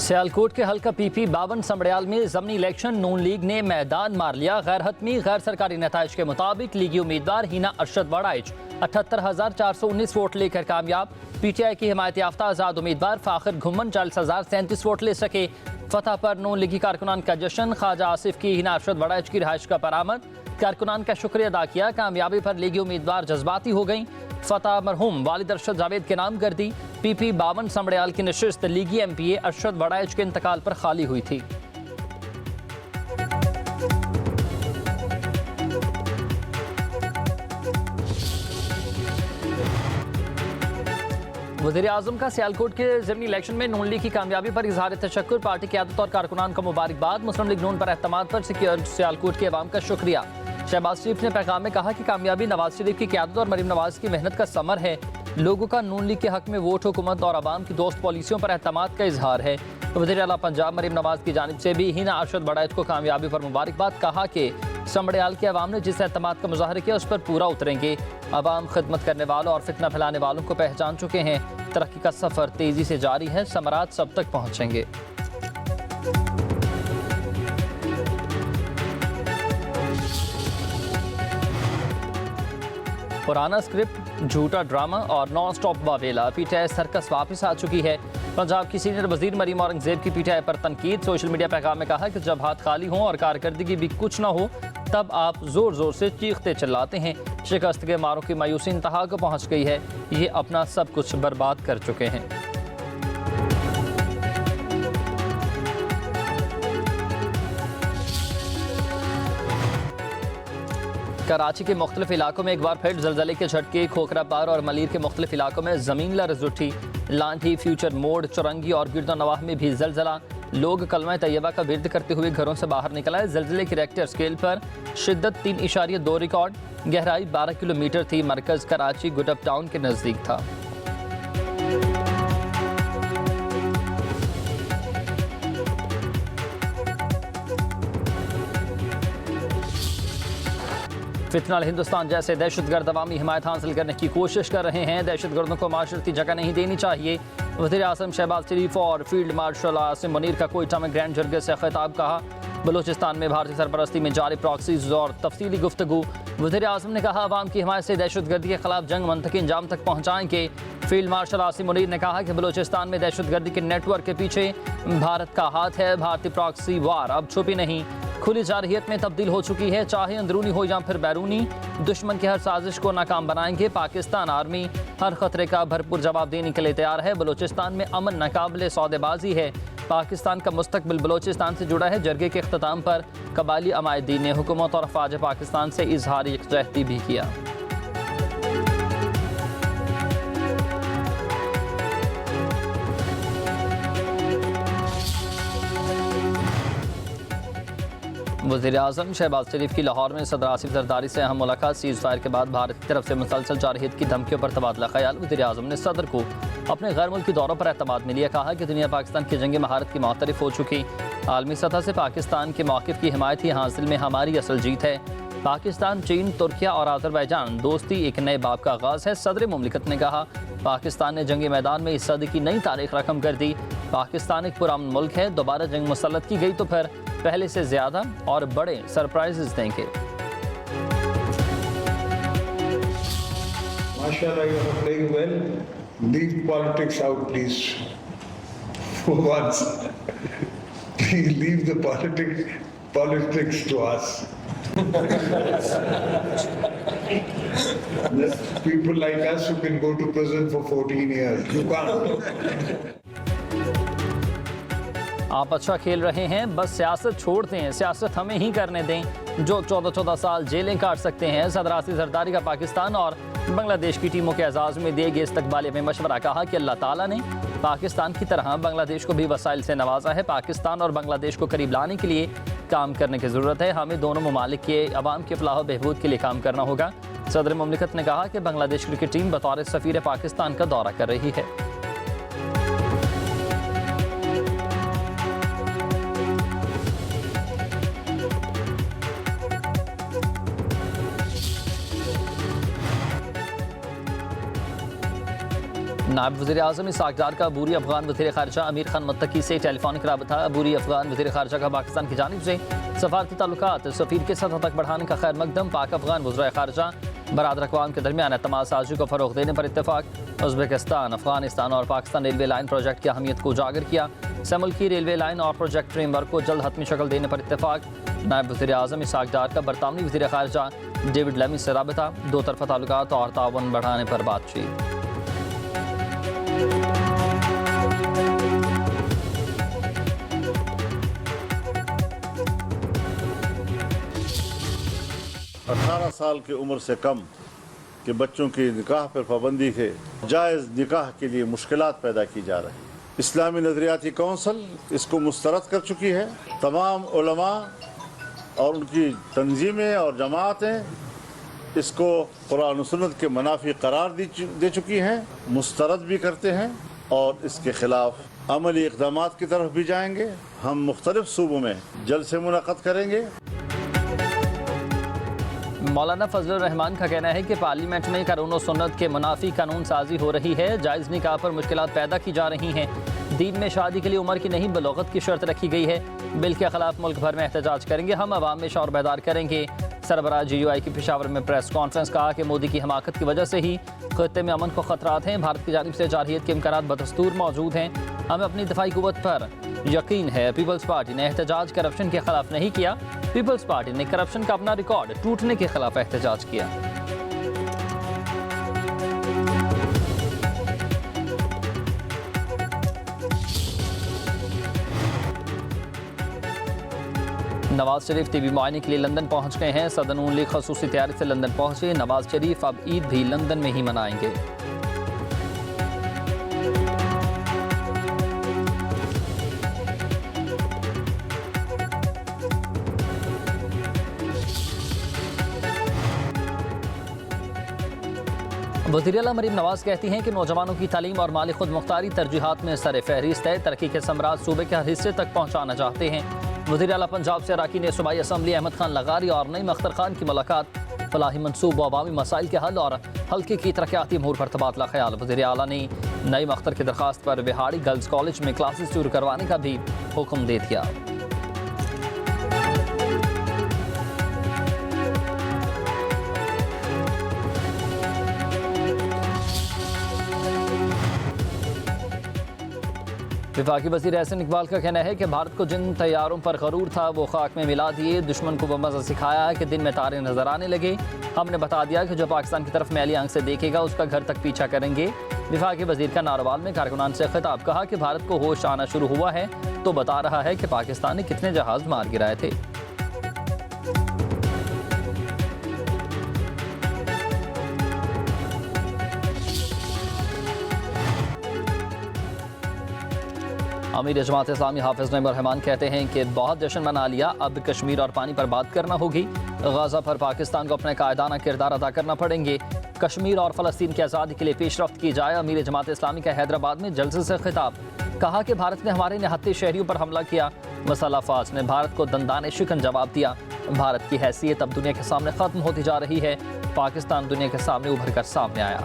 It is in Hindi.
सियालकोट के हल्का पीपी 52 समड़ियाल में ज़मीनी इलेक्शन नून लीग ने मैदान मार लिया। गैर हतमी गैर सरकारी नताइज के मुताबिक लीगी उम्मीदवार हिना अरशद वड़ाइच 78,419 वोट लेकर कामयाब। PTI की हिमायत याफ्ता आज़ाद उम्मीदवार फ़ाखिर घुम्मन 40,037 वोट ले सके। फतह पर नून लीगी कारकुनान का जश्न। ख्वाजा आसिफ की हिना अरशद वड़ाइच की रिहाइश का बरामद। कारकुनान का शुक्रिया अदा किया। कामयाबी पर लीगी उम्मीदवार जज्बाती हो गई। फतह मरहूम वालिद अरशद जावेद के नाम कर दी। PP 52 समड़ियाल की नशिस्त लीगी MPA अरशद वड़ाइच के इंतकाल पर खाली हुई थी। वज़ीर आज़म का सियालकोट के ज़मीनी इलेक्शन में नून लीग की कामयाबी पर इजहार तशक्कुर। पार्टी क़यादत और कारकुनान को मुबारकबाद। मुस्लिम लीग नून पर एतमाद पर सियालकोट के अवाम का शुक्रिया। शहबाज शरीफ ने पैगाम में कहा कि कामयाबी नवाज शरीफ की क़यादत और मरीम नवाज की मेहनत का समर है। लोगों का नून लीग के हक में वोट, हुकूमत और अवाम की दोस्त पॉलिसियों पर एतमाद का इजहार है। वज़ीर आला पंजाब मरीम नवाज की जानिब से भी हिना अरशद वड़ाइच को कामयाबी पर मुबारकबाद। कहा कि समड़ियाल के अवाम ने जिस एतमाद का मुजाहरा किया उस पर पूरा उतरेंगे। अवाम खिदमत करने वालों और फितना फैलाने वालों को पहचान चुके हैं। तरक्की का सफ़र तेज़ी से जारी है। समरात सब तक पहुँचेंगे। पुराना स्क्रिप्ट, झूठा ड्रामा और नॉन स्टॉप वावेला। PTI सर्कस वापस आ चुकी है। पंजाब की सीनियर वजीर मरीम औरंगजेब की PTI पर तनकीद। सोशल मीडिया पैगाम में कहा कि जब हाथ खाली हों और कारकर्दगी भी कुछ ना हो तब आप जोर जोर से चीखते चिल्लाते हैं। शिकस्त के मारों की मायूसी इंतहा को पहुंच गई है। ये अपना सब कुछ बर्बाद कर चुके हैं। कराची के मुख्तलिफ इलाकों में एक बार फिर जलजले के झटके। खोखरापार और मलीर के मुख्तलिफ इलाकों में ज़मीन लरज़ उठी। लांठी, फ्यूचर मोड़, चुरंगी और गिरदोनवाह में भी जलजला। लोग कलमा तैयबा का विर्द करते हुए घरों से बाहर निकल आए। जलजले की रेक्टर स्केल पर शिद्दत 3.2 रिकॉर्ड। गहराई 12 किलोमीटर थी। मरकज़ कराची गुडअप टाउन के नज़दीक था। फितनल हिंदुस्तान जैसे दहशतगर्द अवामी हिमायत हासिल करने की कोशिश कर रहे हैं। दहशतगर्दों को माशरती जगह नहीं देनी चाहिए। वज़ीर आज़म शहबाज शरीफ और फील्ड मार्शल आसिम मुनीर का कोयटा में ग्रैंड जरगे से खिताब। कहा बलूचिस्तान में भारतीय सरपरस्ती में जारी प्रॉक्सीज और तफसीली गुफ्तगू। वज़ीर आज़म ने कहा अवाम की हिमायत से दहशतगर्दी के खिलाफ जंग मंतकी अंजाम तक पहुँचाएंगे। फील्ड मार्शल आसिम मुनीर ने कहा कि बलूचिस्तान में दहशतगर्दी के नेटवर्क के पीछे भारत का हाथ है। भारतीय प्रॉक्सी वार अब छुपी नहीं, खुली जारहियत में तब्दील हो चुकी है। चाहे अंदरूनी हो या फिर बैरूनी, दुश्मन की हर साजिश को नाकाम बनाएंगे। पाकिस्तान आर्मी हर खतरे का भरपूर जवाब देने के लिए तैयार है। बलूचिस्तान में अमन नाकाबिले सौदेबाजी है। पाकिस्तान का मुस्तकबिल बलूचिस्तान से जुड़ा है। जरगे के अख्ताम पर कबायली अमायदीन ने हुकूमत और अफवाज पाकिस्तान से इजहार यकजहती भी किया। वज़ीर आज़म शहबाज शरीफ की लाहौर में सदर आसिफ जरदारी से अहम मुलाकात। सीज़ फायर के बाद भारत की तरफ से मुसलसल जारहियत की धमकियों पर तबादला ख्याल। वज़ीर आज़म ने सदर को अपने गैर मुल्की दौरों पर एतमाद में लिया। कहा कि दुनिया पाकिस्तान की जंगी महारत की मुतरफ हो चुकी। आलमी सतह से पाकिस्तान के मौक़िफ़ की हिमायत ही हासिल में हमारी असल जीत है। पाकिस्तान, चीन, तुर्किया और आज़रबाईजान दोस्ती एक नए बाब का आगाज़ है। सदर मुमलिकत ने कहा पाकिस्तान ने जंगी मैदान में इस सदी की नई तारीख रकम कर दी। पाकिस्तान एक पुरान मुल्क है। दोबारा जंग मुसल्लत की गई तो फिर पहले से ज़्यादा और बड़े सरप्राइजेस देंगे। Mashallah, you are playing well. Leave politics out, please. For once, please leave the politics to us. People like us who can go to prison for 14 years. You can't. आप अच्छा खेल रहे हैं, बस सियासत छोड़ दें। सियासत हमें ही करने दें। जो 14-14 साल जेलें काट सकते हैं। सदर आसिफ जरदारी का पाकिस्तान और बांग्लादेश की टीमों के एजाज़ में दिए गए इस्तकबालिया में मशवरा। कहा कि अल्लाह ताला ने पाकिस्तान की तरह बांग्लादेश को भी वसाइल से नवाजा है। पाकिस्तान और बांग्लादेश को करीब लाने के लिए काम करने की ज़रूरत है। हमें दोनों ममालिक के अवाम के फलाह बहबूद के लिए काम करना होगा। सदर मुमलिकत ने कहा कि बांग्लादेश क्रिकेट टीम बतौर सफ़ीर पाकिस्तान का दौरा कर रही है। नायब वज़ीर आज़म इसहाक़ डार का अबूरी अफगान वज़ीर ख़ारिजा अमीर खान मुत्तकी से टेलीफोनिक रबता। अबूरी अफगान वज़ीर ख़ारिजा का पाकिस्तान की जानिब से सफारती ताल्लुकात सफ़ीर के सतह तक बढ़ाने का खैर मकदम। पाक अफगान वज़राए ख़ारिजा बरादर अक़वाम के दरमियान एतमाद साज़ी को फ़रोग़ देने पर इत्तेफ़ाक़। उज़्बेकिस्तान, अफ़गानिस्तान और पाकिस्तान रेलवे लाइन प्रोजेक्ट की अहमियत को उजागर किया। मुल्की रेलवे लाइन और प्रोजेक्ट फ्रेमवर्क को जल्द हतमी शक्ल देने पर इत्तेफ़ाक़। नायब वज़ीर आज़म इसहाक़ डार का बरतानवी वज़ीर ख़ारिजा डेविड लेमी से रबता। दो तरफ़ा ताल्लुकात और ताउन बढ़ाने पर बातचीत। अठारह साल की उम्र से कम के बच्चों की निकाह पर पाबंदी के जायज़ निकाह के लिए मुश्किलात पैदा की जा रही। इस्लामी नज़रियाती कौंसल इसको मुस्तरद कर चुकी है। तमाम उलमा और उनकी तंजीमें और जमातें इसको कुरान और सुन्नत के मुनाफी करार दे चुकी हैं, मुस्तरद भी करते हैं और इसके ख़िलाफ़ अमली इक़दामात की तरफ भी जाएंगे। हम मुख्तलिफ़ सूबों में जलसे मुनक़्क़द करेंगे। मौलाना फजलुर रहमान का कहना है कि पार्लियामेंट में कुरान और सुन्नत के मुनाफी कानून साजी हो रही है। जायज़ निकाह पर मुश्किलात पैदा की जा रही हैं। दीन में शादी के लिए उम्र की नहीं बलोगत की शर्त रखी गई है। बिल के खिलाफ मुल्क भर में एहतजाज करेंगे। हम अवाम में शौर बैदार करेंगे। सरबराह GUI की पेशावर में प्रेस कॉन्फ्रेंस। कहा कि मोदी की हमाकत की वजह से ही खत्ते में अमन को खतरात हैं। भारत की जानिब से जारहियत के इम्कानात बदस्तूर मौजूद हैं। हमें अपनी दिफाई कुव्वत पर यकीन है। पीपल्स पार्टी ने एहतजाज करप्शन के खिलाफ नहीं किया। पीपल्स पार्टी ने करप्शन का अपना रिकॉर्ड टूटने के खिलाफ एहतजाज किया। नवाज शरीफ टीबी मुआयने के लिए लंदन पहुंच गए हैं। सदर नून लीग खसूसी तैयारी से लंदन पहुंचे। नवाज शरीफ अब ईद भी लंदन में ही मनाएंगे। वज़ीर आला मरीम नवाज कहती हैं कि नौजवानों की तालीम और माली खुद मुख्तारी तरजीहात में सर फहरिस्त है। तरक्की के समराज सूबे के हर हिस्से तक पहुँचाना चाहते हैं। वज़ीर आला पंजाब से अरकान सूबाई असम्बली अहमद खान लगारी और नईम अख्तर खान की मुलाकात। फलाही मनसूब व अवामी मसाइल के हल और हल्के की तरक्याती अमूर पर तबादला ख्याल। वज़ीर आला ने नईम अख्तर की दरख्वास्त पर बिहाड़ी गर्ल्स कॉलेज में क्लासेस शुरू करवाने का भी हुक्म दे दिया। विफाकी वज़ीर एहसन इकबाल का कहना है कि भारत को जिन तैयारों पर गरूर था वो खाक में मिला दिए। दुश्मन को वो मज़ा सिखाया है कि दिन में तारे नजर आने लगे। हमने बता दिया कि जो पाकिस्तान की तरफ मैली आंख से देखेगा उसका घर तक पीछा करेंगे। विफाकी वज़ीर का नारवाल में कारकुनान से खिताब। कहा कि भारत को होश आना शुरू हुआ है तो बता रहा है कि पाकिस्तान ने कितने जहाज मार गिराए थे। अमीर जमात इस्लामी हाफिज नईम रहमान कहते हैं कि बहुत जश्न मना लिया, अब कश्मीर और पानी पर बात करना होगी। गाज़ा पर पाकिस्तान को अपने कायदाना किरदार अदा करना पड़ेंगे। कश्मीर और फ़लस्तीन की आज़ादी के लिए पेशरफ्त की जाए। अमीर जमात इस्लामी का हैदराबाद में जलसे से खिताब। कहा कि भारत ने हमारे निहत्ते शहरियों पर हमला किया। मसाला फाज ने भारत को दंदाने शिकन जवाब दिया। भारत की हैसियत अब दुनिया के सामने ख़त्म होती जा रही है। पाकिस्तान दुनिया के सामने उभर कर सामने आया।